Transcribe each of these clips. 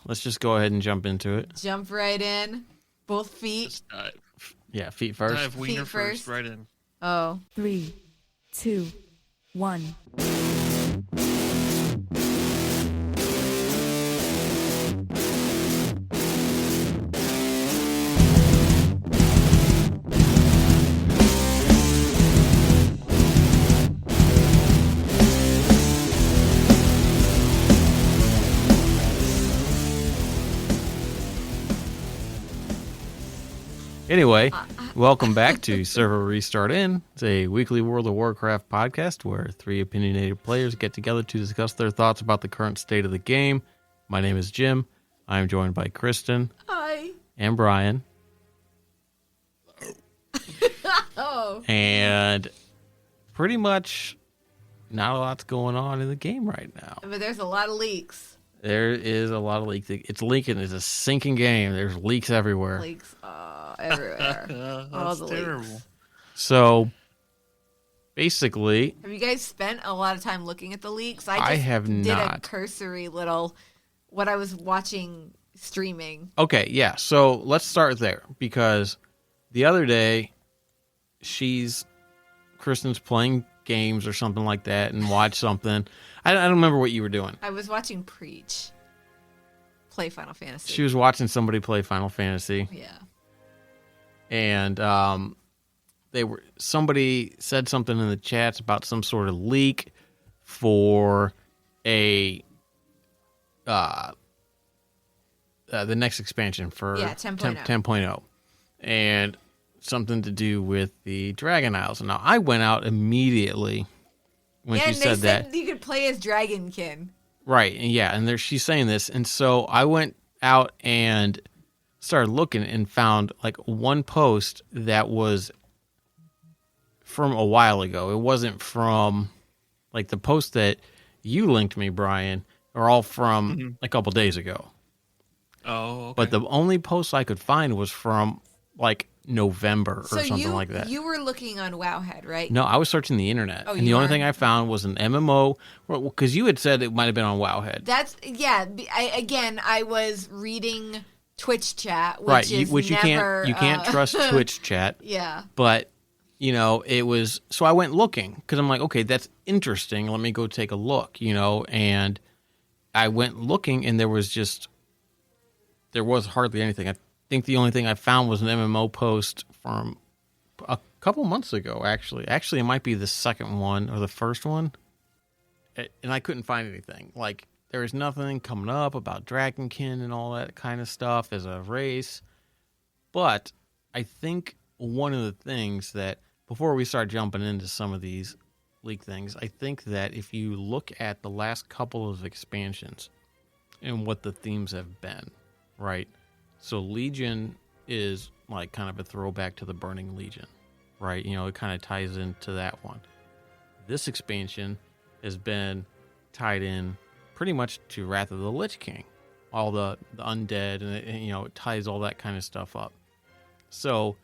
let's just go ahead and jump into it. Jump right in. Both feet. Just dive. Yeah, feet first. Dive wiener Feet first, first. right in. Oh. 3, 2, 1. Anyway, welcome back to Server Restart In. It's a weekly World of Warcraft podcast where three opinionated players get together to discuss their thoughts about the current state of the game. My name is Jim. I am joined by Kristen. Hi. And Brian. Oh. And pretty much not a lot's going on in the game right now. But there's a lot of leaks. There is a lot of leaks. It's leaking. It's a sinking game. There's leaks everywhere. Leaks everywhere. All That's the terrible. leaks. So, basically, Have you guys spent a lot of time looking at the leaks? I have did not. a cursory little, what I was watching streaming. Okay, yeah. So let's start there because the other day, Kristen's playing games or something like that and watched something. I don't remember what you were doing. I was watching Preach play Final Fantasy. She was watching somebody play Final Fantasy, Yeah. and somebody said something in the chats about some sort of leak for the next expansion for 10.0. 10.0, and something to do with the Dragon Isles. Now, I went out immediately when she and said they that. said you could play as Dragonkin. Right, and yeah, and she's saying this, and so I went out and started looking and found like one post that was from a while ago. It wasn't from like the post that you linked me, Brian, are all from a couple days ago. Oh, okay. But the only post I could find was from like November or something like that. You were looking on Wowhead, right? No, I was searching the internet, and you the only are? thing I found was an MMO, because you had said it might have been on Wowhead. I was reading Twitch chat, which Right, is which never, you can't trust Twitch chat. Yeah. But it was, so I went looking because I'm like, okay, that's interesting. Let me go take a look, and I went looking, and there was hardly anything. I think the only thing I found was an MMO post from a couple months ago, actually. Actually, it might be the second one or the first one. And I couldn't find anything. Like, there was nothing coming up about Dragonkin and all that kind of stuff as a race. But I think one of the things that, before we start jumping into some of these leak things, I think that if you look at the last couple of expansions and what the themes have been, right? So Legion is like kind of a throwback to the Burning Legion, right? It kind of ties into that one. This expansion has been tied in pretty much to Wrath of the Lich King, all the undead, and it ties all that kind of stuff up. So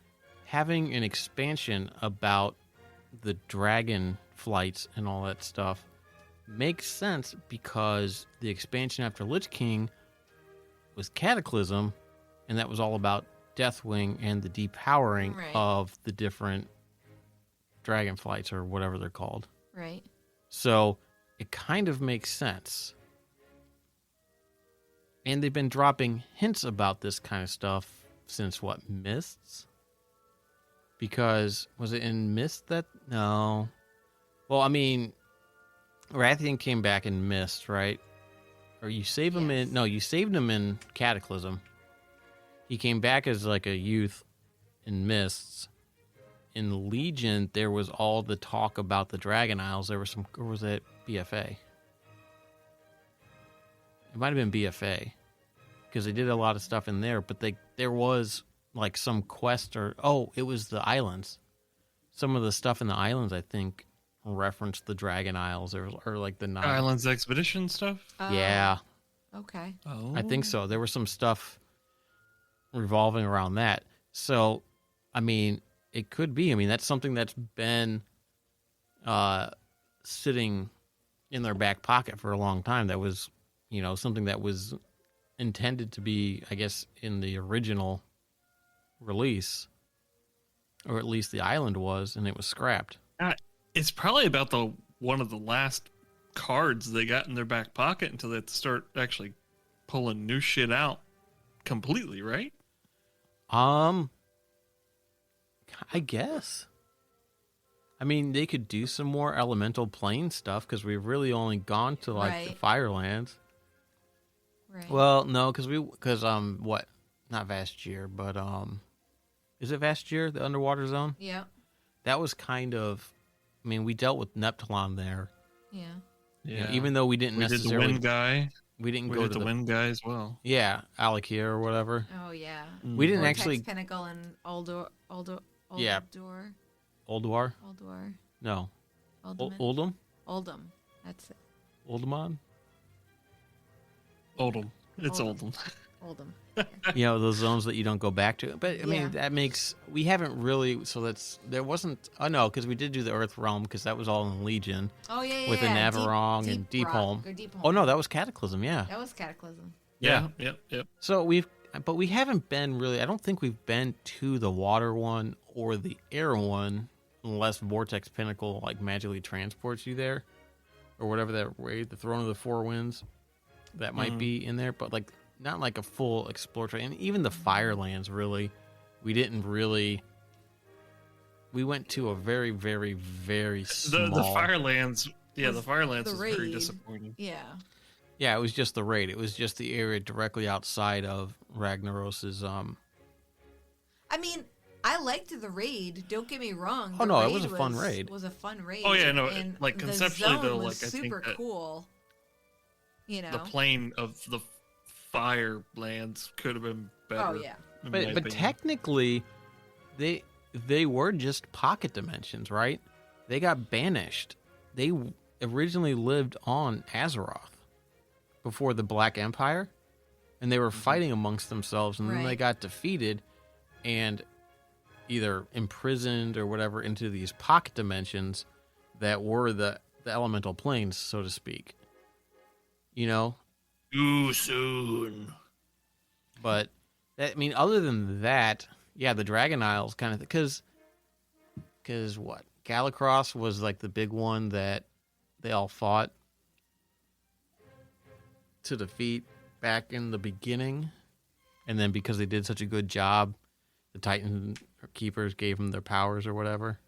having an expansion about the dragon flights and all that stuff makes sense because the expansion after Lich King was Cataclysm, and that was all about Deathwing and the depowering of the different dragon flights or whatever they're called. Right. So it kind of makes sense. And they've been dropping hints about this kind of stuff since what, Mists? Because was it in Mist that? No. Well, I mean, Rathian came back in Mist, right? Or you save him in? No, you saved him in Cataclysm. He came back as like a youth in Mists. In Legion, there was all the talk about the Dragon Isles. There was or was it BFA? It might have been BFA because they did a lot of stuff in there. But there was like some quest it was the islands. Some of the stuff in the islands, I think, referenced the Dragon Isles or like the nine Islands Expedition stuff? Yeah. Okay. Oh. I think so. There was some stuff revolving around that. So, I mean, it could be. I mean, that's something that's been sitting in their back pocket for a long time. That was, something that was intended to be, I guess, in the original release, or at least the island was, and it was scrapped. It's probably about the one of the last cards they got in their back pocket until they had to start actually pulling new shit out completely, right? I guess. I mean, they could do some more elemental plane stuff because we've really only gone to like the Right. Firelands. Right. Well, no, because what? Not Vastgir, but is it Vastgir, the underwater zone? Yeah. That was kind of. I mean, we dealt with Neptulon there. Yeah. You know, even though we didn't we did the necessarily. wind guy. We didn't We go did to the wind guy as well. Yeah, Alakir or whatever. Oh yeah. We didn't Vortex, actually. Pinnacle and Uldor. Yeah. Oldwar? Uldor. No. Uldaman? Oldham? Oldham. That's it. Oldemon? Oldham. It's Oldham. Oldham. Oldham. You know, those zones that you don't go back to. But, I mean, Yeah. that makes... We haven't really... So there wasn't... Oh, no, because we did do the Earth Realm, because that was all in Legion. Oh yeah. With the yeah. Navarong and Deepholm. Oh, no, that was Cataclysm, yeah. That was Cataclysm. Yeah. Yep. So but we haven't been really... I don't think we've been to the water one or the air one, unless Vortex Pinnacle, like, magically transports you there. Or whatever that way, the Throne of the Four Winds. That might be in there, but, like, not like a full exploratory. And even the Firelands, really, we didn't really... We went to a very, very, very small... The Firelands... Yeah, Was the Firelands the was very raid. disappointing. Yeah. Yeah, it was just the raid. It was just the area directly outside of Ragnaros's... I mean, I liked the raid. Don't get me wrong. Oh, The no, it raid was a fun raid. Was a fun raid. Oh, yeah, no, and like, the conceptually, zone though, was like, I think super that cool. You know. The plane of the Firelands could have been better. Oh yeah. in my But opinion. technically, they were just pocket dimensions, right? They got banished. They originally lived on Azeroth before the Black Empire, and they were fighting amongst themselves, and then they Right. got defeated and either imprisoned or whatever into these pocket dimensions that were the elemental planes, so to speak. You know? Too soon. But I mean, other than that, yeah, the Dragon Isles kind of because what Galacross was like the big one that they all fought to defeat back in the beginning, and then because they did such a good job, the Titan Keepers gave them their powers or whatever,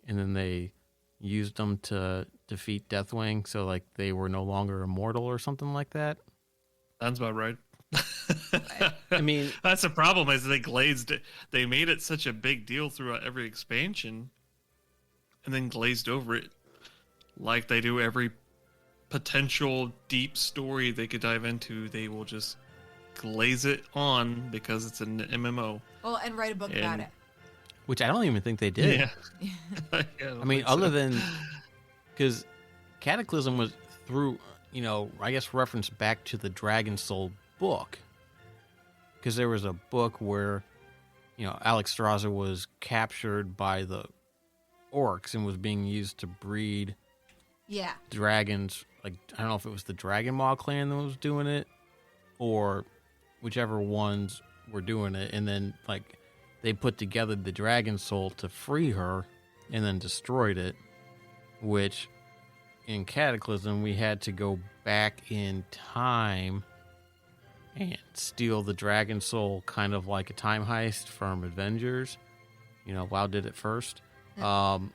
and then they used them to defeat Deathwing, so like they were no longer immortal or something like that. Sounds about right. I mean, That's the problem is they glazed it. They made it such a big deal throughout every expansion and then glazed over it like they do every potential deep story they could dive into. They will just glaze it on because it's an MMO. Well, and write a book about And- it. which I don't even think they did. Yeah. I mean, other than because Cataclysm was through, you know, I guess reference back to the Dragon Soul book, because there was a book where, you know, Alex Strasser was captured by the orcs and was being used to breed Yeah. dragons. Like, I don't know if it was the Dragon Maw clan that was doing it, or whichever ones were doing it, and then like they put together the Dragon Soul to free her, and then destroyed it. Which, in Cataclysm, we had to go back in time and steal the Dragon Soul, kind of like a time heist from Avengers. You know, WoW did it first. You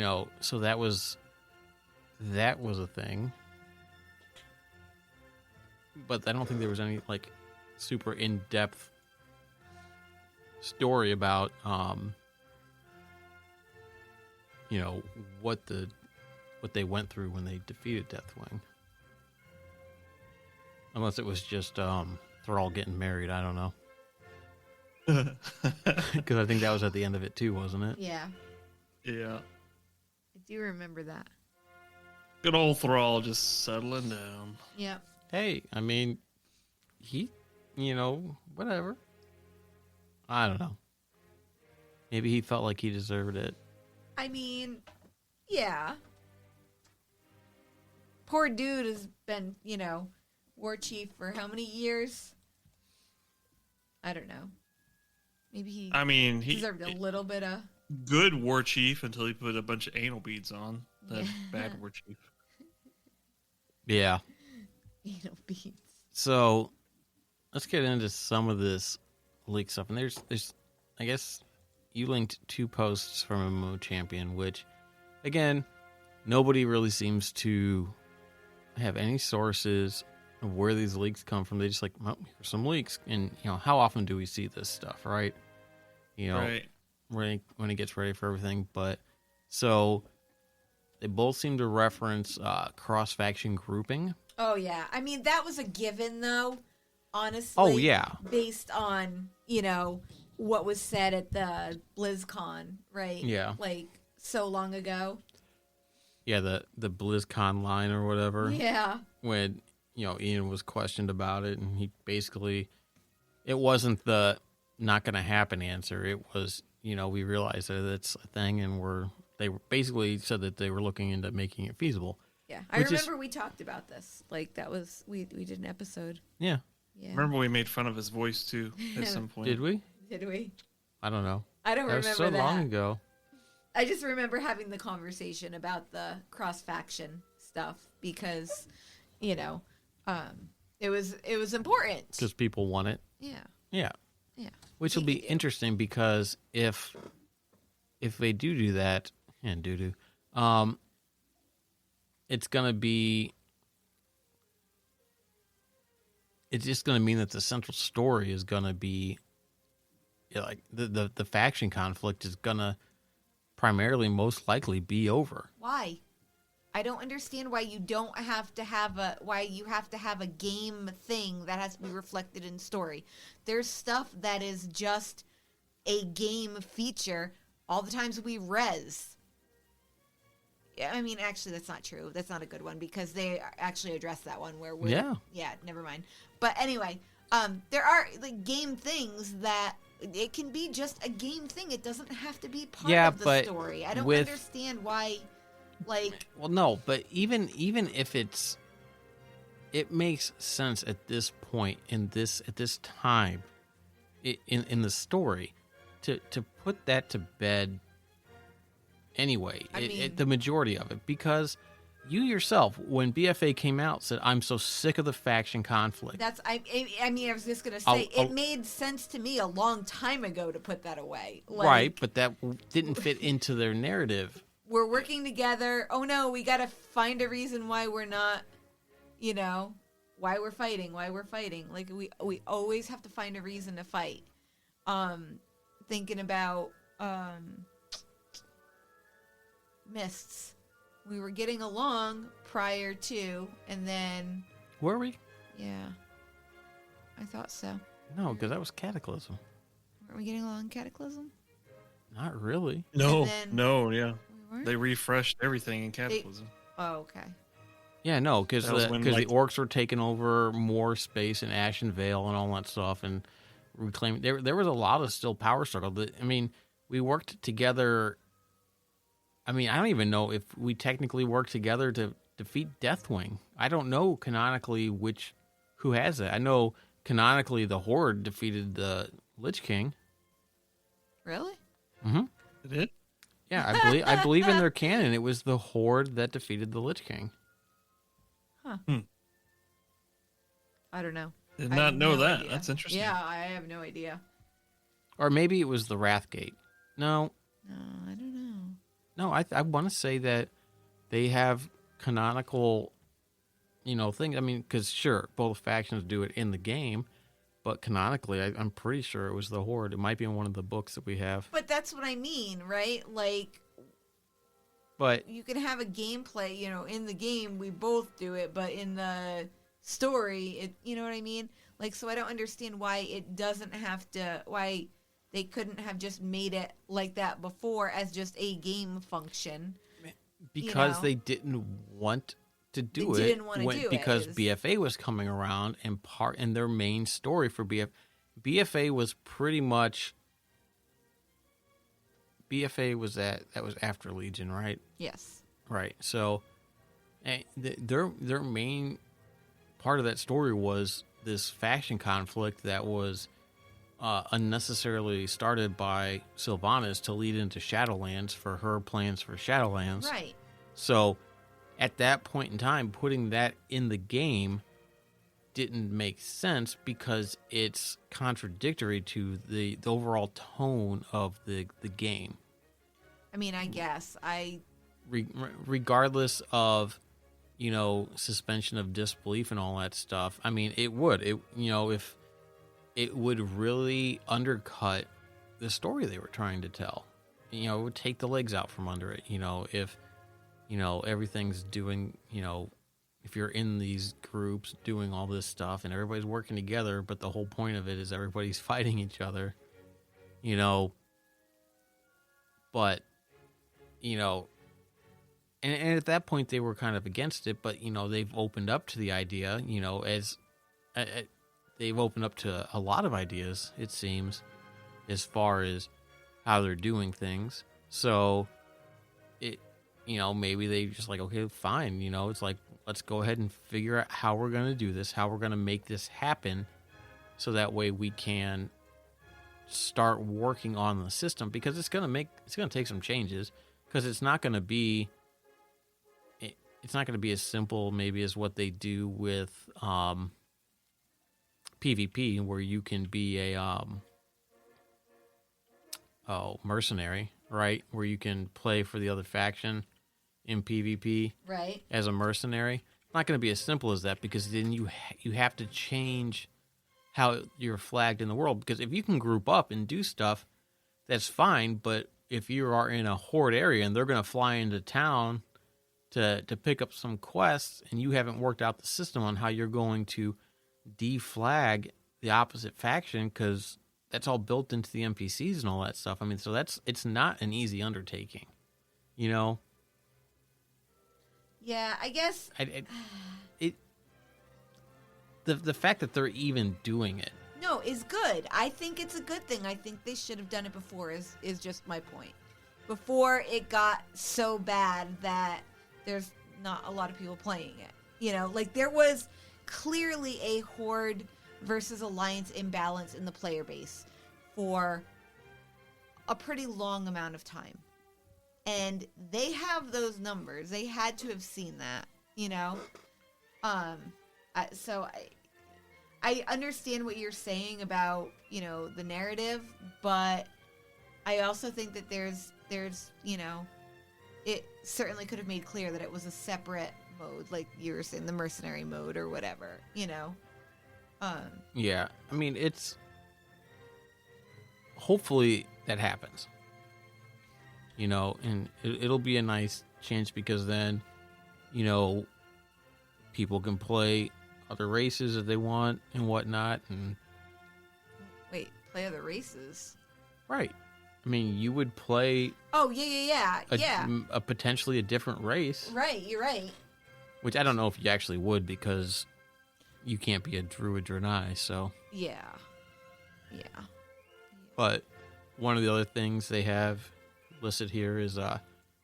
know, so that was a thing. But I don't think there was any like super in-depth story about you know, what they went through when they defeated Deathwing. Unless it was just they're all getting married, I don't know. Because I think that was at the end of it too, wasn't it? Yeah. Yeah. I do remember that. Good old Thrall just settling down. Yeah. Hey, I mean, he, you know, whatever. I don't know. Maybe he felt like he deserved it. I mean, yeah. poor dude has been, war chief for how many years? I don't know. Maybe he he deserved a little bit of... good war chief until he put a bunch of anal beads on. That bad war chief. Yeah. Anal beads. So let's get into some of this leak stuff. And there's I guess you linked 2 posts from MMO Champion, which, again, nobody really seems to have any sources of where these leaks come from. They just like, well, here's some leaks. And, how often do we see this stuff, right? Right. When it gets ready for everything. But so they both seem to reference cross-faction grouping. Oh, yeah. I mean, that was a given, though, honestly. Oh, yeah. Based on, what was said at the BlizzCon, right? Yeah. Like, so long ago. Yeah, the BlizzCon line or whatever. Yeah. When, Ian was questioned about it, and he basically, it wasn't the not going to happen answer. It was, we realized that it's a thing, and they basically said that they were looking into making it feasible. Yeah. I remember we talked about this. Like, that was, we did an episode. Yeah. Yeah. Remember we made fun of his voice, too, at some point. Did we? Did we? I don't know. I don't remember that. Was so long ago. I just remember having the conversation about the cross-faction stuff because, it was important. Because people want it. Yeah. Yeah. Yeah. Which will be interesting because if they do that, and it's going to be, it's just going to mean that the central story is going to be, like, the faction conflict is going to primarily most likely be over. Why? I don't understand why you have to have a game thing that has to be reflected in story. There's stuff that is just a game feature. All the times we res. I mean, actually, that's not true. That's not a good one because they actually address that one where we're... Yeah, never mind. But anyway, there are like game things that it can be just a game thing. It doesn't have to be part of the story. I don't understand why... Like, well, no, but even if it makes sense at this point at this time in the story to put that to bed anyway. The majority of it, because you yourself, when BFA came out, said, "I'm so sick of the faction conflict." I was just gonna say it made sense to me a long time ago to put that away. Like, right, but that didn't fit into their narrative. We're working together. Oh no, we gotta find a reason why we're not, why we're fighting. Like we always have to find a reason to fight. Thinking about Mists. We were getting along prior to, and then... Were we? Yeah. I thought so. No, because that was Cataclysm. Weren't we getting along in Cataclysm? Not really. No, We weren't? They refreshed everything in Cataclysm. Oh, okay. Yeah, no, because the like, orcs were taking over more space in Ashen Vale and all that stuff, and reclaiming. There was a lot of still power struggle. We worked together. I mean, I don't even know if we technically worked together to defeat Deathwing. I don't know canonically who has it. I know canonically the Horde defeated the Lich King. Really? Mm-hmm. It did? Yeah, I believe in their canon. It was the Horde that defeated the Lich King. Huh. I don't know. Did not know that. Idea. That's interesting. Yeah, I have no idea. Or maybe it was the Wrathgate. No, I don't know. No, I want to say that they have canonical, things. I mean, because sure, both factions do it in the game, but canonically, I'm pretty sure it was the Horde. It might be in one of the books that we have. But that's what I mean, right? Like, but you can have a gameplay, in the game we both do it, but in the story, you know what I mean? Like, so I don't understand why it doesn't have to, why they couldn't have just made it like that before as just a game function. Because they didn't want to do it. Didn't want to do because it. BFA was coming around and their main story for BFA was pretty much BFA was that was after Legion, right? Yes. Right. So Their main part of that story was this faction conflict that was unnecessarily started by Sylvanas to lead into Shadowlands for her plans for Shadowlands. Right. So at that point in time, putting that in the game didn't make sense because it's contradictory to the overall tone of the game. I mean, I guess Regardless of, suspension of disbelief and all that stuff. I mean, it would. If it would really undercut the story they were trying to tell. It would take the legs out from under it. If, everything's doing, if you're in these groups doing all this stuff and everybody's working together, but the whole point of it is everybody's fighting each other, but, and at that point they were kind of against it, but, they've opened up to the idea, as they've opened up to a lot of ideas, it seems, as far as how they're doing things. So it, maybe they just like, okay, fine. It's like, let's go ahead and figure out how we're going to do this, how we're going to make this happen. So that way we can start working on the system, because it's going to take some changes, because it's not going to be as simple maybe as what they do with, PvP, where you can be a mercenary, right? Where you can play for the other faction in PvP, right, as a mercenary. Not going to be as simple as that, because then you have to change how you're flagged in the world. Because if you can group up and do stuff, that's fine. But if you are in a horde area and they're going to fly into town to pick up some quests, and you haven't worked out the system on how you're going to deflag the opposite faction, because that's all built into the NPCs and all that stuff. I mean, so it's not an easy undertaking, Yeah, I guess. The fact that they're even doing it. No, is good. I think it's a good thing. I think they should have done it before, is just my point. Before it got so bad that there's not a lot of people playing it. Like there was clearly a Horde versus Alliance imbalance in the player base for a pretty long amount of time. And they have those numbers. They had to have seen that, So I understand what you're saying about, the narrative, but I also think that there's it certainly could have made clear that it was a separate mode, like you were saying, the mercenary mode or whatever, Yeah, I mean, it's hopefully that happens, and it'll be a nice change, because then, people can play other races if they want and whatnot. And wait, play other races? Right. I mean, you would play. Oh, yeah. A potentially a different race. Right, you're right. Which I don't know if you actually would, because you can't be a druid Draenei, so. Yeah. But one of the other things they have listed here is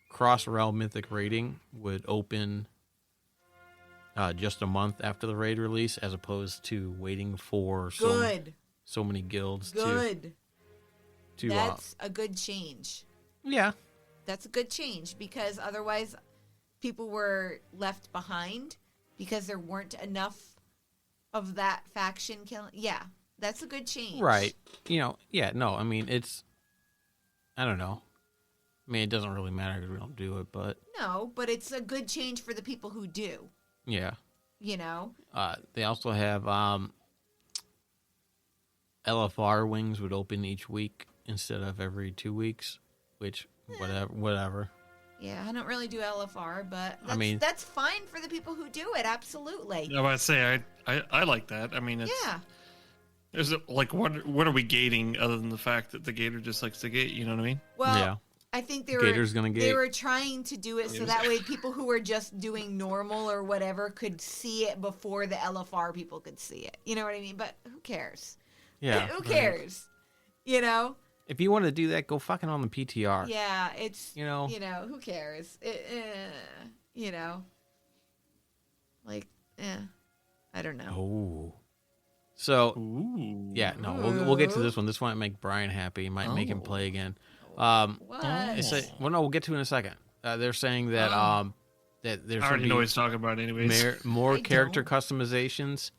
cross-realm mythic raiding would open just a month after the raid release, as opposed to waiting for so many guilds to That's a good change. Yeah. That's a good change, because otherwise people were left behind because there weren't enough of that faction killing. Yeah, that's a good change. Right. Yeah, no, I mean, I don't know. I mean, it doesn't really matter because we don't do it, but. No, but it's a good change for the people who do. Yeah. They also have LFR wings would open each week instead of every 2 weeks, which whatever. Yeah, I don't really do LFR, but that's fine for the people who do it. Absolutely. I would say I like that. I mean, there's like what are we gating other than the fact that the gator just likes to gate? You know what I mean? Well, yeah. I think Gator's gonna gate. They were trying to do it so that way people who were just doing normal or whatever could see it before the LFR people could see it. You know what I mean? But who cares? Yeah. Who cares? If you want to do that, go fucking on the PTR. Yeah, it's who cares? Like, I don't know. Oh. So, Ooh. yeah, no, we'll get to this one. This one might make Brian happy. Might make him play again. What? No, we'll get to it in a second. They're saying that that there's I already know what he's talking about, anyways. more I character don't. customizations,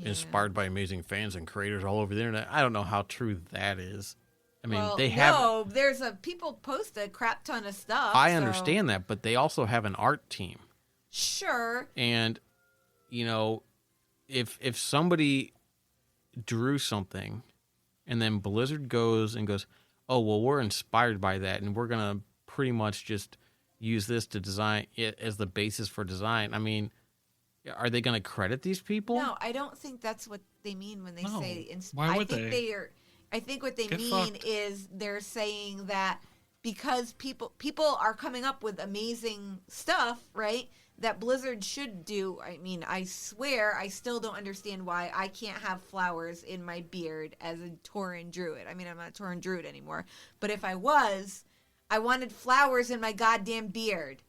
inspired by amazing fans and creators all over the internet. I don't know how true that is. I mean, Well, they have. No, there's people post a crap ton of stuff. I so- understand that, but they also have an art team, Sure. and if somebody drew something, and then Blizzard goes, oh well, we're inspired by that, and we're gonna pretty much just use this to design it as the basis for design. I mean, are they going to credit these people? No, I don't think that's what they mean when they No. say. Why would I think they? I think what they Get mean fucked. is they're saying that because people are coming up with amazing stuff, right? That Blizzard should do. I mean, I swear, I still don't understand why I can't have flowers in my beard as a Tauren druid. I mean, I'm not a Tauren druid anymore, but if I was, I wanted flowers in my goddamn beard.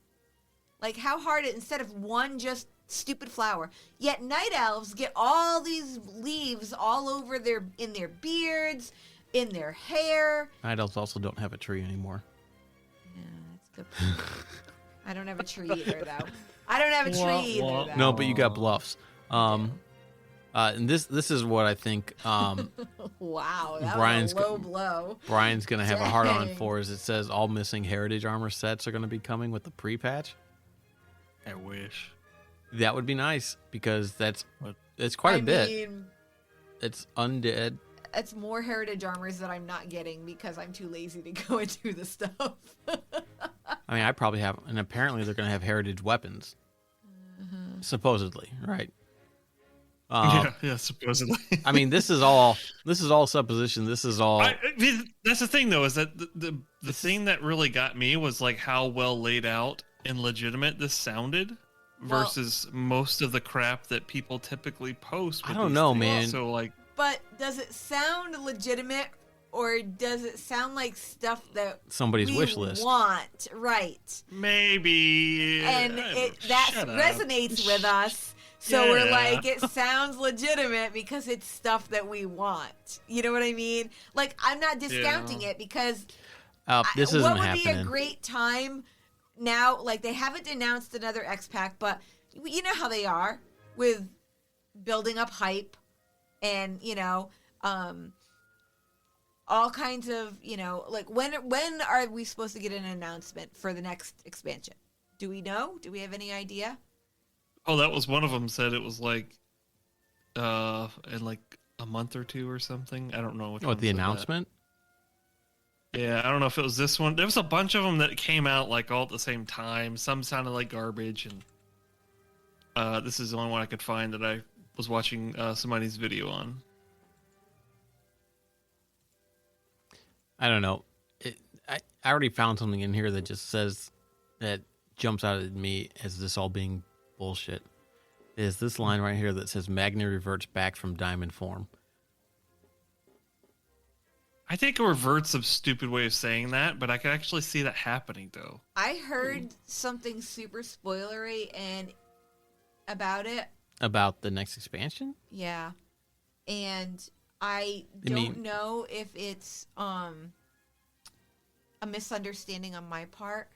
Like, how hard it, instead of one just stupid flower. Yet night elves get all these leaves all over in their beards, in their hair. Night elves also don't have a tree anymore. Yeah, that's good. I don't have a tree either, though. I don't have a tree either, though. No, but you got bluffs. And this is what I think Wow, that Brian's was a low blow. Brian's going to have a hard on Dang. for, is it says all missing heritage armor sets are going to be coming with the pre-patch. I wish. That would be nice, because it's quite I a bit. mean, It's undead. it's more heritage armors that I'm not getting because I'm too lazy to go and do the stuff. I mean, I probably have, and apparently they're going to have heritage weapons. Supposedly, right? Yeah, supposedly. I mean, this is all supposition. This is all. I mean, that's the thing, though, is that the thing that really got me was like how well laid out and legitimate this sounded Well- versus most of the crap that people typically post. I with don't these know, things. man. So like, But does it sound legitimate, or does it sound like stuff that Somebody's we wish list. want? Right. maybe, And that shut up. resonates with us. So we're Yeah. like, it sounds legitimate because it's stuff that we want. You know what I mean? Like, I'm not discounting it because This isn't what would happening. be a great time now? Like, they haven't announced another X Pack, but you know how they are with building up hype and, all kinds of, like, when are we supposed to get an announcement for the next expansion? Do we know? Do we have any idea? Oh, that was one of them. Said it was like, in like a month or two or something. I don't know which What, one the said that. announcement? Yeah, I don't know if it was this one. There was a bunch of them that came out like all at the same time. Some sounded like garbage, and this is the only one I could find that I was watching somebody's video on. I don't know. I already found something in here that just says, that jumps out at me as this all being bullshit. Is this line right here that says Magni reverts back from diamond form. I think it reverts a stupid way of saying that, but I could actually see that happening though. I heard something super spoilery and about it. About the next expansion? Yeah. And I I don't mean- know if it's a misunderstanding on my part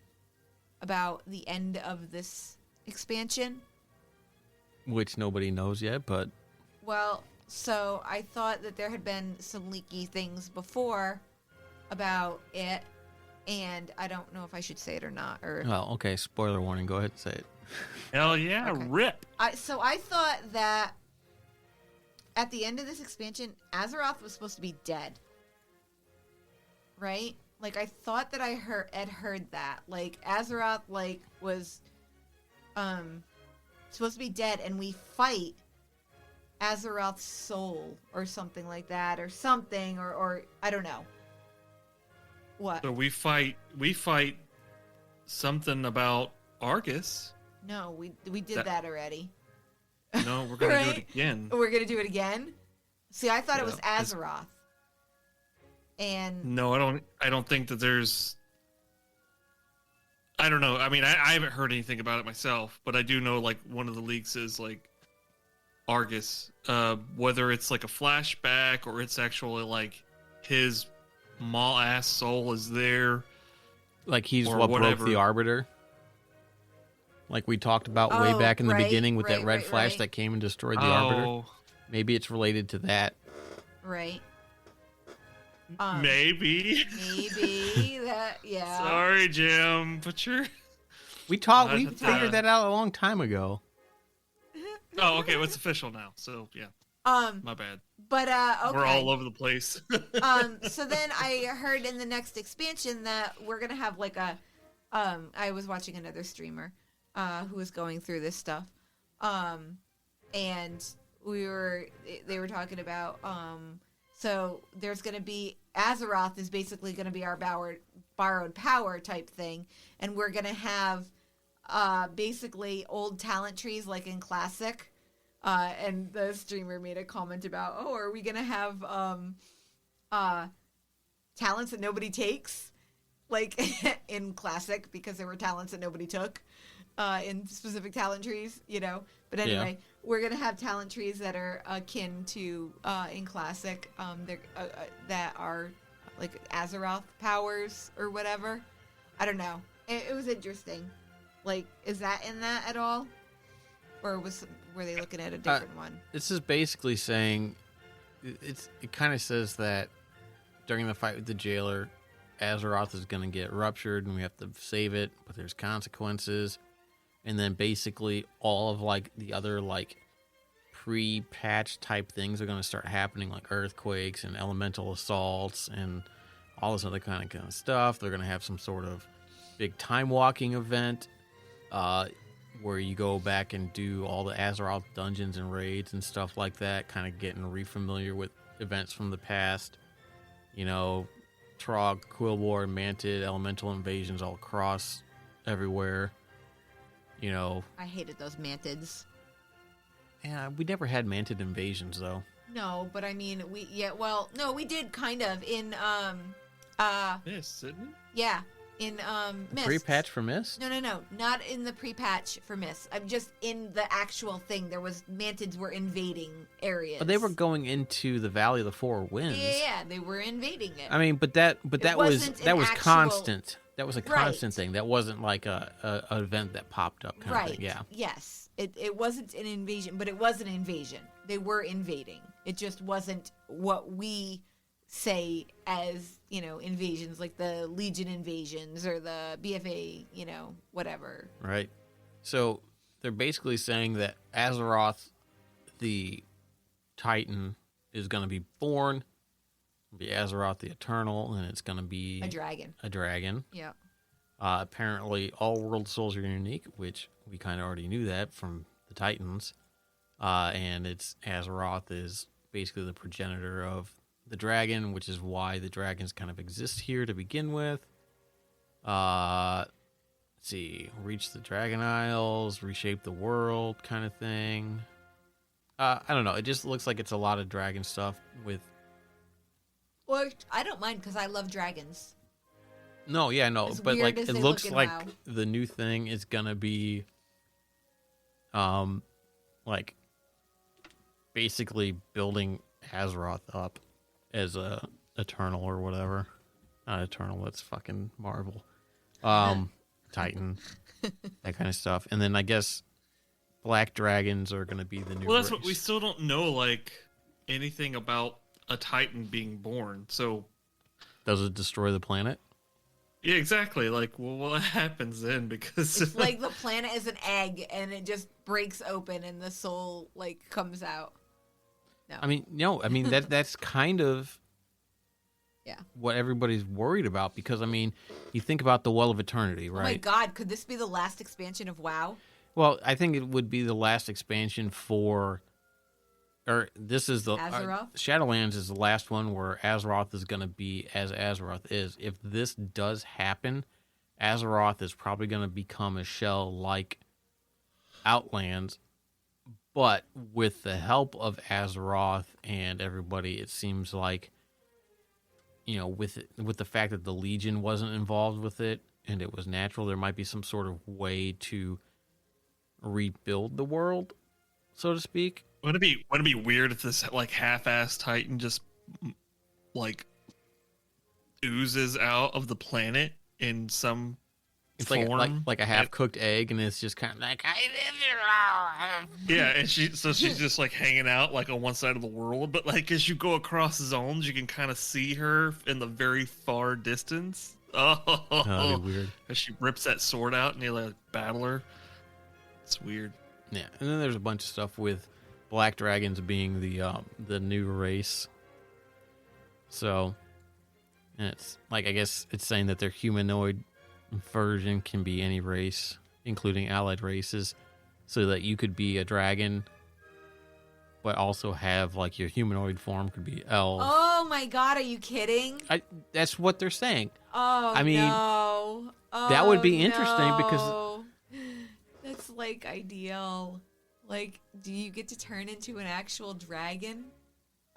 about the end of this expansion. Which nobody knows yet, but Well, so I thought that there had been some leaky things before about it, and I don't know if I should say it or not. Or well, okay, spoiler warning, go ahead and say it. Hell yeah, Okay. rip. so I thought that at the end of this expansion, Azeroth was supposed to be dead, right? Like, I thought that I had heard that, like, Azeroth was supposed to be dead, and we fight Azeroth's soul or something like that, or something, or I don't know what. So we fight something about Argus. No, we did That- that already. No, we're gonna do Right? it again. We're gonna do it again. See, I thought it was Yeah, it's- Azeroth, and No, I don't think that there's. I don't know. I mean, I haven't heard anything about it myself, but I do know like one of the leaks is like Argus. Whether it's like a flashback or it's actually like his maw ass soul is there. Like he's Or what whatever. broke the Arbiter. Like we talked about way Oh, back in the right, beginning with that right, red right, flash right. that came and destroyed the Arbiter. Oh, Maybe it's related to that. Right. maybe. Maybe that. Yeah. Sorry, Jim. But you're. We that's, figured that out a long time ago. Oh, okay. Well, it's official now. So yeah, Um. my bad. But okay. We're all over the place. So then I heard in the next expansion that we're gonna have like a I was watching another streamer who was going through this stuff. And they were talking about so there's gonna be Azeroth is basically gonna be our borrowed power type thing, and we're gonna have basically old talent trees like in Classic. And the streamer made a comment about, oh, are we going to have talents that nobody takes? Like in Classic, because there were talents that nobody took in specific talent trees, you know? But anyway, we're going to have talent trees that are akin to, in Classic, that are like Azeroth powers or whatever. I don't know. It was interesting. Like, is that in that at all? Or were they looking at a different one? This is basically saying it kind of says that during the fight with the jailer, Azeroth is going to get ruptured and we have to save it, but there's consequences. And then basically all of like the other like pre-patch type things are going to start happening, like earthquakes and elemental assaults and all this other kind of stuff. They're going to have some sort of big time walking event where you go back and do all the Azeroth dungeons and raids and stuff like that, kind of getting re-familiar with events from the past. You know, Trog, Quillwar, Mantid, elemental invasions all across everywhere. You know, I hated those mantids. yeah, we never had Mantid invasions though. No, but I mean, we did kind of in Yes, didn't it? yeah, in Mist. Pre-patch for Mist? No, not in the pre-patch for Mist. I'm just in the actual thing. There was mantids were invading areas. But they were going into the Valley of the Four Winds. Yeah, they were invading it. I mean, but that was wasn't an actual- constant. That was a Right. constant thing. That wasn't like an event that popped up kind of thing. Yeah. Yes. It wasn't an invasion, but it was an invasion. They were invading. It just wasn't what we say as, you know, invasions, like the Legion invasions or the BFA, you know, whatever. Right. So they're basically saying that Azeroth, the Titan, is going to be born. It'll be Azeroth the Eternal, and it's going to be A dragon. A dragon. Yeah. Apparently, all world souls are unique, which we kind of already knew that from the Titans. And it's Azeroth is basically the progenitor of the dragon, which is why the dragons kind of exist here to begin with. Let's see, reach the Dragon Isles, reshape the world, kind of thing. I don't know. It just looks like it's a lot of dragon stuff with. Well, I don't mind because I love dragons. No, yeah, no, As but weird like as it they looks look in like WoW. the new thing is gonna be, like basically building Azeroth up as a Eternal or whatever. Not Eternal, that's fucking Marvel. Titan, that kind of stuff. And then I guess black dragons are gonna be the new. Well, that's what race. we still don't know, like anything about a Titan being born. So Does it destroy the planet? yeah, exactly. Like, well, what happens then? Because It's like the planet is an egg and it just breaks open and the soul like comes out. No. I mean, no. I mean that's kind of Yeah. what everybody's worried about because I mean, you think about the Well of Eternity, Oh my right? god, could this be the last expansion of WoW? Well, I think it would be the last expansion for, or this is the Azeroth? Shadowlands is the last one where Azeroth is going to be as Azeroth is. If this does happen, Azeroth is probably going to become a shell like Outlands, but with the help of Azeroth and everybody, it seems like, you know, with the fact that the Legion wasn't involved with it, and it was natural, there might be some sort of way to rebuild the world, so to speak. Wouldn't it be weird if this like half-assed Titan just like oozes out of the planet in some It's form? like a half cooked egg, and it's just kind of like Yeah, and she's just like hanging out like on one side of the world, but like as you go across zones, you can kind of see her in the very far distance. that'd be weird. As she rips that sword out and you like battle her. It's weird. Yeah, and then there's a bunch of stuff with black dragons being the new race. So, and it's like I guess it's saying that their humanoid version can be any race, including allied races, so that you could be a dragon, but also have like your humanoid form could be elf. Oh my god, are you kidding? That's what they're saying. Oh, I mean, no. that would be Oh, interesting because no. That's like ideal. Like, do you get to turn into an actual dragon?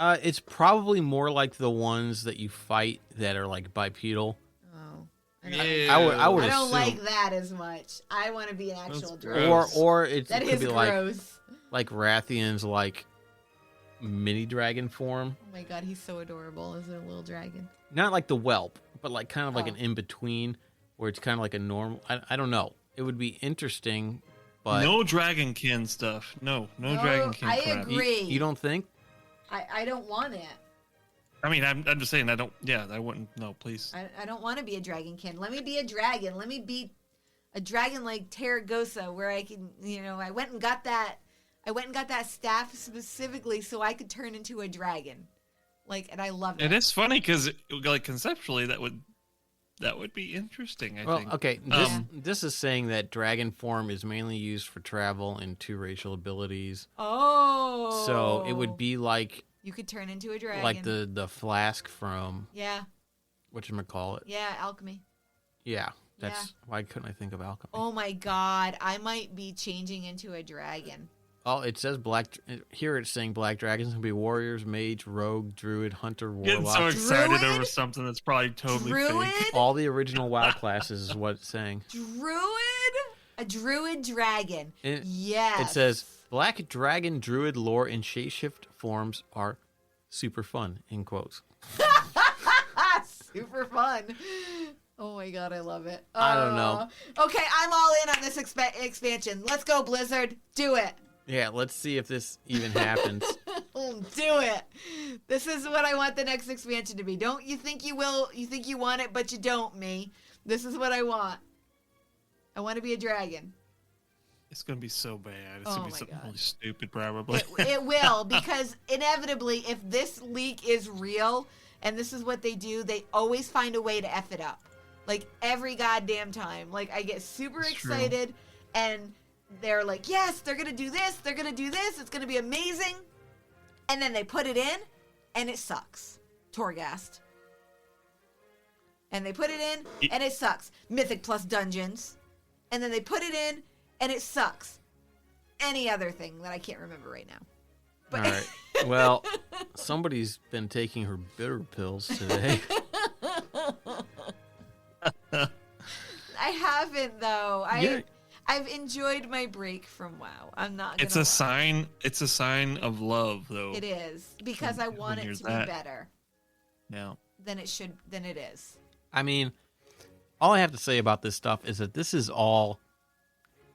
it's probably more like the ones that you fight that are like bipedal. Oh. Yeah. I would I don't assume. like that as much. I want to be an actual That's dragon. gross. Or it That could is be gross. like Rathian's like mini dragon form. Oh my god, he's so adorable as a little dragon. Not like the whelp, but like kind of like Oh. an in between where it's kind of like a normal. I don't know. It would be interesting, but No dragonkin stuff. No dragonkin I crap. agree. You don't think? I don't want it. I mean, I'm just saying I don't. Yeah, I wouldn't. No, please. I don't want to be a dragonkin. Let me be a dragon. Let me be a dragon like Terragosa, where I can, I went and got that staff specifically so I could turn into a dragon. Like, and I love it. It is funny because, like, conceptually, that would be interesting. I Well, think. okay. Yeah. This is saying that dragon form is mainly used for travel and two racial abilities. Oh. So it would be like You could turn into a dragon. the flask from Yeah. whatchamacallit. Yeah, alchemy. Yeah. That's why couldn't I think of alchemy? Oh my god, I might be changing into a dragon. Oh, it says here it's saying black dragons can be warriors, mage, rogue, druid, hunter, Getting so warlock. excited Druid? over something that's probably totally Druid? fake. All the original WoW classes is what it's saying. Druid? A druid dragon. It- Yes. It says black dragon, druid, lore, and shapeshift forms are super fun, in quotes. Super fun. Oh my god, I love it. I don't know. Okay, I'm all in on this expansion. Let's go, Blizzard. Do it. Yeah, let's see if this even happens. Do it. This is what I want the next expansion to be. Don't you think you will? You think you want it, but you don't, me. This is what I want. I want to be a dragon. It's gonna be so bad. It's Oh gonna be my something God. really stupid, probably. It will, because inevitably, if this leak is real and this is what they do, they always find a way to F it up. Like, every goddamn time. Like, I get super It's true. excited, and they're like, yes, they're going to do this, they're going to do this, it's going to be amazing. And then they put it in, and it sucks. Torghast. And they put it in, and it sucks. Mythic plus Dungeons. And then they put it in, and it sucks. Any other thing that I can't remember right now. But All right. Well, somebody's been taking her bitter pills today. I haven't, though. Yeah. I've enjoyed my break from WoW. I'm not gonna It's a lie. sign. It's a sign of love, though. It is, because I want When it you're to that- be better Yeah. than it is. I mean, all I have to say about this stuff is that this is all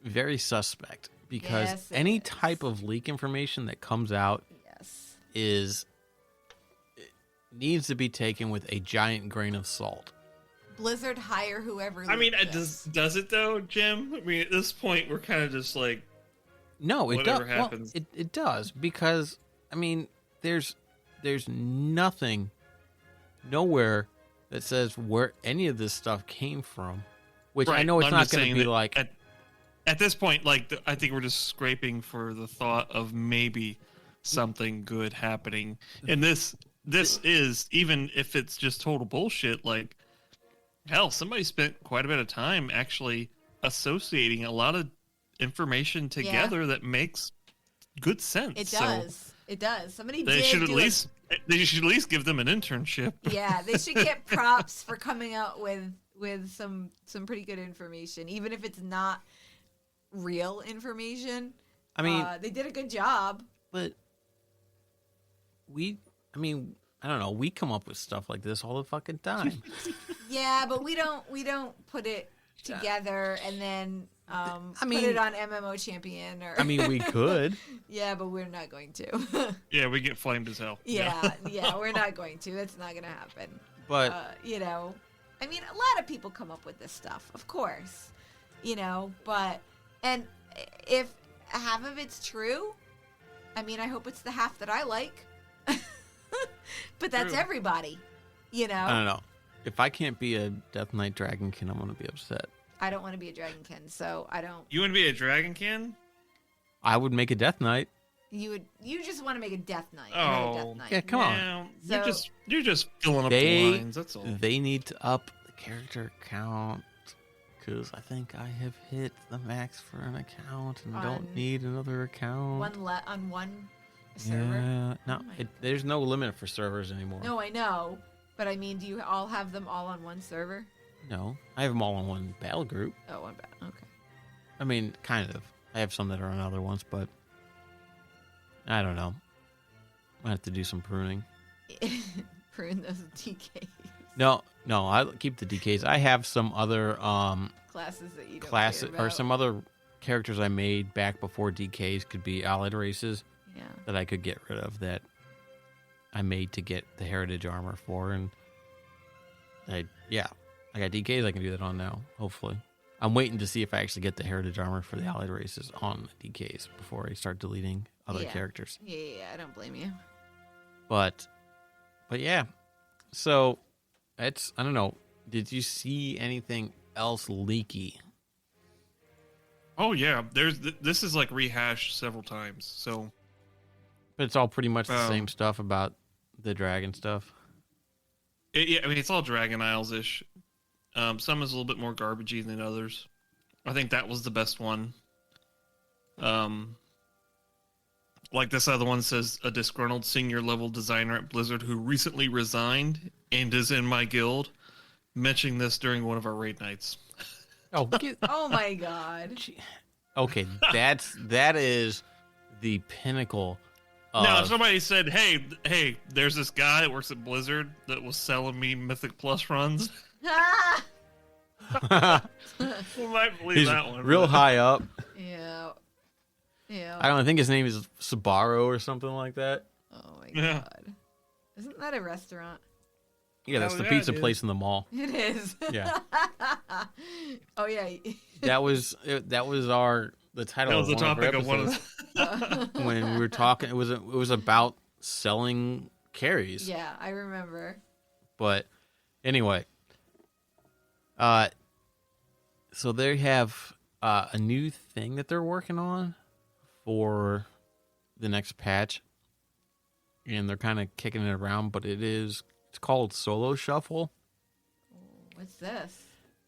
very suspect because Yes, it any is. type of leak information that comes out Yes. it needs to be taken with a giant grain of salt. Blizzard, hire whoever. I mean, leaked this. does it though, Jim? I mean, at this point, we're kind of just like, No, it does. Whatever happens. It does because I mean, there's nothing, nowhere that says where any of this stuff came from. Which I Right, know it's I'm not just going to saying be that like. at this point, like, I think we're just scraping for the thought of maybe something good happening. And this is, even if it's just total bullshit, like, hell, somebody spent quite a bit of time actually associating a lot of information together that makes good sense. It So does. It does. Somebody they did should at do least give them an internship. Yeah, they should get props for coming out with with some pretty good information, even if it's not real information. I mean, they did a good job. but I don't know. We come up with stuff like this all the fucking time. Yeah, but we don't put it together and then put it on MMO Champion or. I mean, we could. Yeah, but we're not going to. Yeah, we get flamed as hell. Yeah, we're not going to. That's not going to happen. But you know, I mean, a lot of people come up with this stuff, of course. You know, and if half of it's true, I mean, I hope it's the half that I like. But that's True. everybody, you know. I don't know. If I can't be a Death Knight Dragonkin, I'm gonna be upset. I don't want to be a Dragonkin, so I don't. You want to be a dragonkin? I would make a Death Knight. You just want to make a Death Knight. not a Death Oh, Knight. Yeah, come on. Yeah, So- you're just filling up the lines. That's all. They need to up the character count because I think I have hit the max for an account and On don't need another account. on one server. Yeah, no, Oh my there's no limit for servers anymore. No, I know, but I mean, do you all have them all on one server? No, I have them all in one battle group. Oh, one bad. Okay. I mean, kind of. I have some that are on other ones, but I don't know. I have to do some pruning. Prune those DKs. No, I keep the DKs. I have some other Classes that you don't classes care or about. some other characters I made back before DKs could be allied races Yeah. that I could get rid of that I made to get the heritage armor for, and I got DKs I can do that on now. Hopefully, I'm waiting to see if I actually get the heritage armor for the allied races on the DKs before I start deleting other Yeah. characters. Yeah, I don't blame you. But yeah, so I don't know. Did you see anything else leaky? Oh yeah, this is like rehashed several times. So But it's all pretty much the Oh. same stuff about the dragon stuff. yeah, I mean it's all Dragon Isles ish. Some is a little bit more garbagey than others. I think that was the best one. Like this other one says, a disgruntled senior level designer at Blizzard who recently resigned and is in my guild, mentioning this during one of our raid nights. Oh, Oh my god. okay. That is the pinnacle. No, Of, somebody said, hey, there's this guy that works at Blizzard that was selling me Mythic Plus runs. Ah! We might believe he's that one. real but- high up. Yeah. Yeah. I don't think his name is Sabaro or something like that. Oh my Yeah. god. Isn't that a restaurant? Yeah, that's Oh, the yeah, pizza it place in the mall. It is. Yeah, Oh yeah. that was the title. That was the of one topic of one episodes. of the... When we were talking. It was about selling carries. Yeah, I remember. But anyway, so they have a new thing that they're working on for the next patch, and they're kind of kicking it around. But it's called Solo Shuffle. What's this?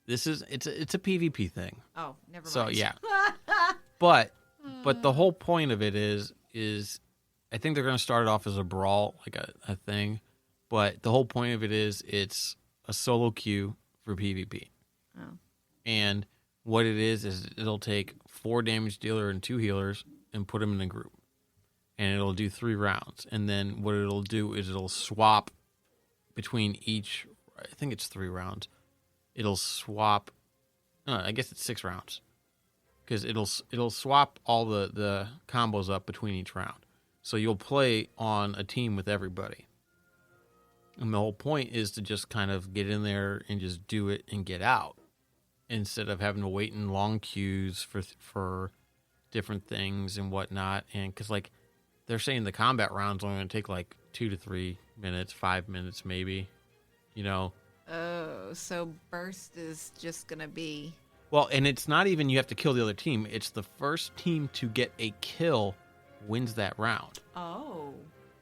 It's a PvP thing. Oh, never mind. So yeah, but the whole point of it is I think they're going to start it off as a brawl, like a thing. But the whole point of it is it's a solo queue for PvP. Oh. And what it is it'll take 4 damage dealer and 2 healers and put them in a group. And it'll do 3 rounds. And then what it'll do is it'll swap between each, I think it's 3 rounds. It'll swap, no, I guess it's 6 rounds. Because it'll swap all the combos up between each round. So you'll play on a team with everybody. And the whole point is to just kind of get in there and just do it and get out, instead of having to wait in long queues for different things and whatnot. And because like they're saying the combat rounds only going to take like 2 to 3 minutes, 5 minutes maybe, you know. Oh, so burst is just gonna be. Well, and it's not even you have to kill the other team. It's the first team to get a kill wins that round. Oh.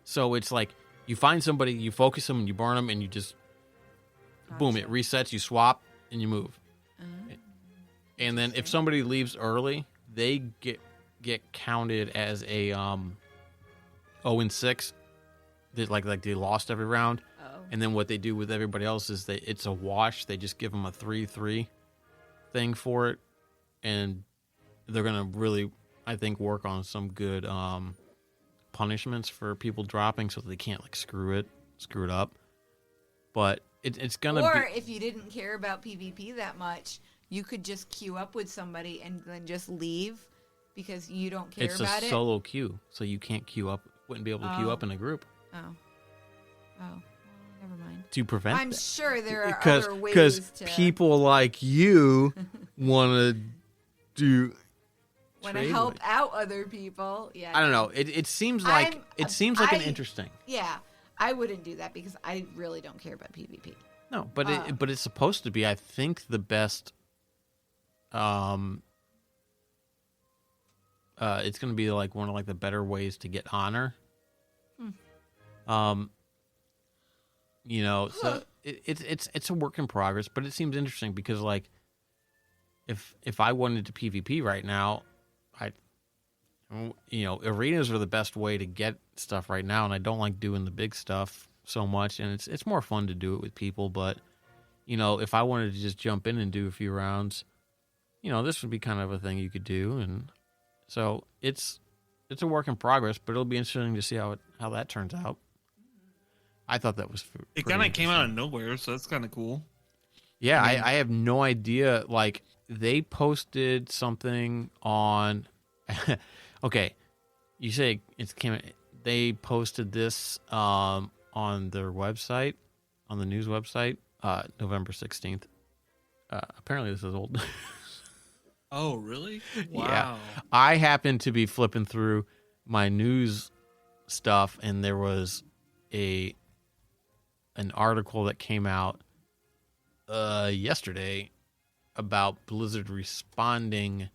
So it's like you find somebody, you focus them, and you burn them, and you just boom, it Gotcha. resets. You swap and you move. Oh. And then if somebody leaves early, they get counted as a 0-6. Like they lost every round, Oh. And then what they do with everybody else is it's a wash. They just give them a 3-3 thing for it. And they're going to really, I think, work on some good punishments for people dropping so that they can't like screw it up. But it's going to be... Or if you didn't care about PvP that much, you could just queue up with somebody and then just leave because you don't care about it. It's a solo queue, so you can't queue up, wouldn't be able to queue up in a group. Oh. Well, never mind. To prevent I'm that. sure there are other ways to... Because people like you want to do... Want to help out other people. Yeah. I don't know. It seems like an interesting... Yeah. I wouldn't do that because I really don't care about PvP. No, but it's supposed to be, I think, the best. It's going to be like one of like the better ways to get honor. So it's a work in progress, but it seems interesting because like if I wanted to PvP right now, arenas are the best way to get stuff right now, and I don't like doing the big stuff so much, and it's more fun to do it with people. But if I wanted to just jump in and do a few rounds, this would be kind of a thing you could do, and so it's a work in progress. But it'll be interesting to see how that turns out. I thought that was it kind of came out of nowhere, so that's kind of cool. Yeah, I have no idea. Like they posted something on. Okay, you say they posted this on their website, on the news website, November 16th. Apparently this is old. Oh, really? Wow. Yeah. I happened to be flipping through my news stuff, and there was an article that came out yesterday about Blizzard responding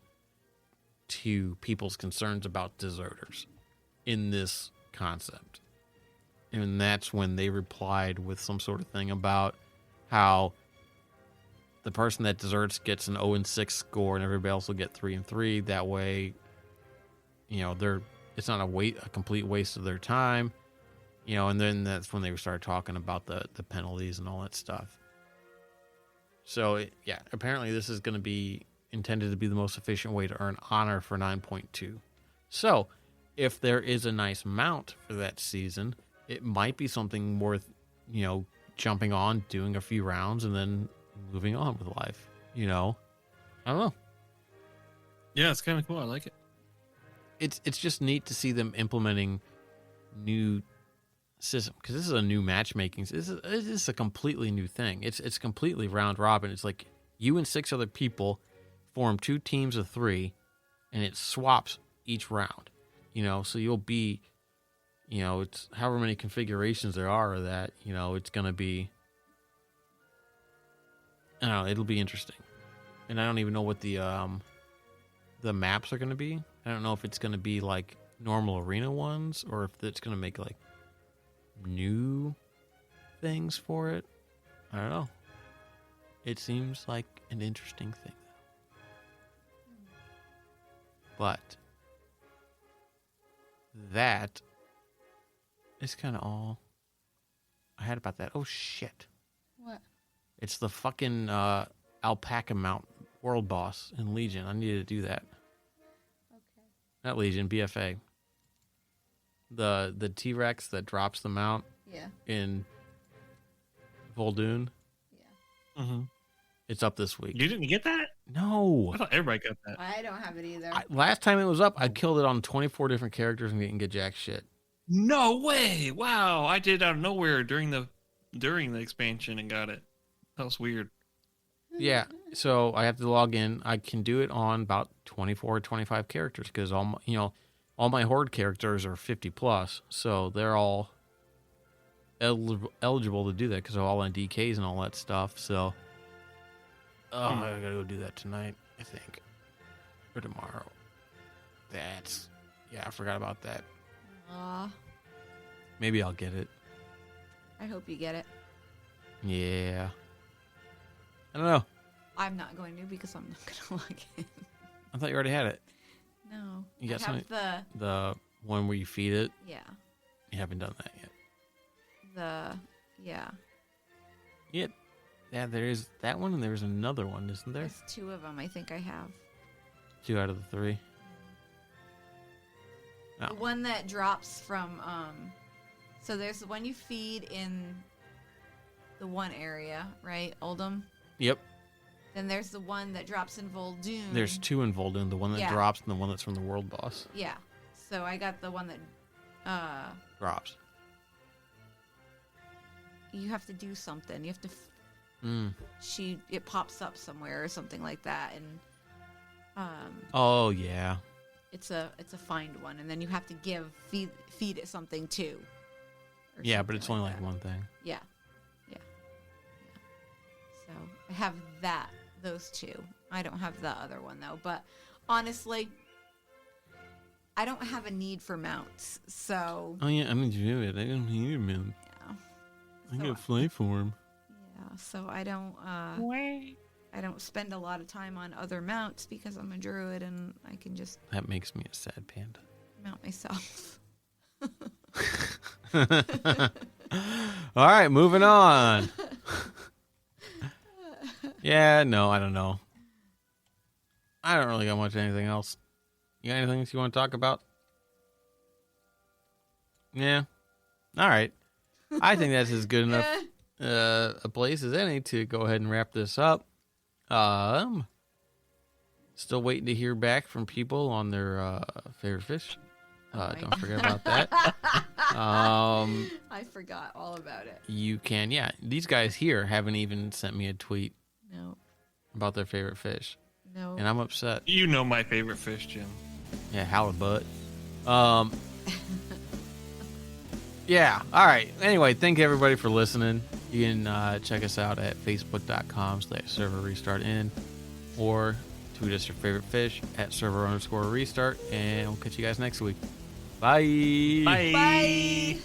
to people's concerns about deserters in this concept. And that's when they replied with some sort of thing about how the person that deserts gets an 0-6 score and everybody else will get 3-3. That way, it's not a complete waste of their time. And then that's when they started talking about the penalties and all that stuff. So, apparently this is going to be intended to be the most efficient way to earn honor for 9.2. So, if there is a nice mount for that season, it might be something worth, jumping on, doing a few rounds, and then moving on with life. I don't know. Yeah, it's kind of cool. I like it. It's just neat to see them implementing new system, because this is a new matchmaking. This is a completely new thing. It's completely round robin. It's like you and 6 other people form 2 teams of 3, and it swaps each round. So you'll be, it's however many configurations there are of that. It's gonna be. I don't know. It'll be interesting, and I don't even know what the maps are gonna be. I don't know if it's gonna be like normal arena ones, or if it's gonna make like new things for it. I don't know. It seems like an interesting thing, but that is kind of all I had about that. Oh shit! What? It's the fucking alpaca mount world boss in Legion. I needed to do that. Okay. Not Legion, BFA. The T-Rex that drops the mount. Yeah. In Vol'dun. Yeah. Mm-hmm. It's up this week. You didn't get that? No. I thought everybody got that. I don't have it either. Last time it was up, I killed it on 24 different characters and didn't get jack shit. No way! Wow, I did it out of nowhere during the expansion and got it. That was weird. Yeah, so I have to log in. I can do it on about 24 or 25 characters because all my horde characters are 50 plus, so they're all eligible to do that because they're all on DKs and all that stuff. So, I gotta go do that tonight, I think, or tomorrow. I forgot about that. Aw. Maybe I'll get it. I hope you get it. Yeah. I don't know. I'm not going to because I'm not going to log in. I thought you already had it. No. You got I have something? The one where you feed it? Yeah. You haven't done that yet. Yeah. Yeah, there is that one, and there's another one, isn't there? There's 2 of them I think I have. 2 out of the 3. The Oh. one that drops from so there's the one you feed in the one area, right? Oldham. Yep. Then there's the one that drops in Voldoon. There's 2 in Voldoon, the one that Yeah. drops and the one that's from the World Boss. Yeah. So I got the one that Drops. you have to do something. You have to Mm. it pops up somewhere or something like that, and Oh, yeah. it's a find one, and then you have to feed it something too. Or Yeah, but something it's only like that. one thing. Yeah. So I have those 2. I don't have the other one though, but honestly, I don't have a need for mounts, so Oh, yeah, I mean, do it. I don't need him. yeah. I So, got fly for him. yeah, so I don't spend a lot of time on other mounts because I'm a druid and I can just That makes me a sad panda. mount myself. All right, moving on. Yeah, no, I don't know. I don't really got much of anything else. You got anything else you want to talk about? Yeah. All right. I think that's as good enough a place as any to go ahead and wrap this up. Still waiting to hear back from people on their favorite fish. Don't forget about that. I forgot all about it. You can, yeah. These guys here haven't even sent me a tweet No. about their favorite fish, No. and I'm upset. You know my favorite fish, Jim. Yeah, halibut. Yeah. All right. Anyway, thank you everybody for listening. You can check us out at facebook.com/server-restart-in or tweet us your favorite fish at server_restart, and we'll catch you guys next week. Bye. Bye. Bye.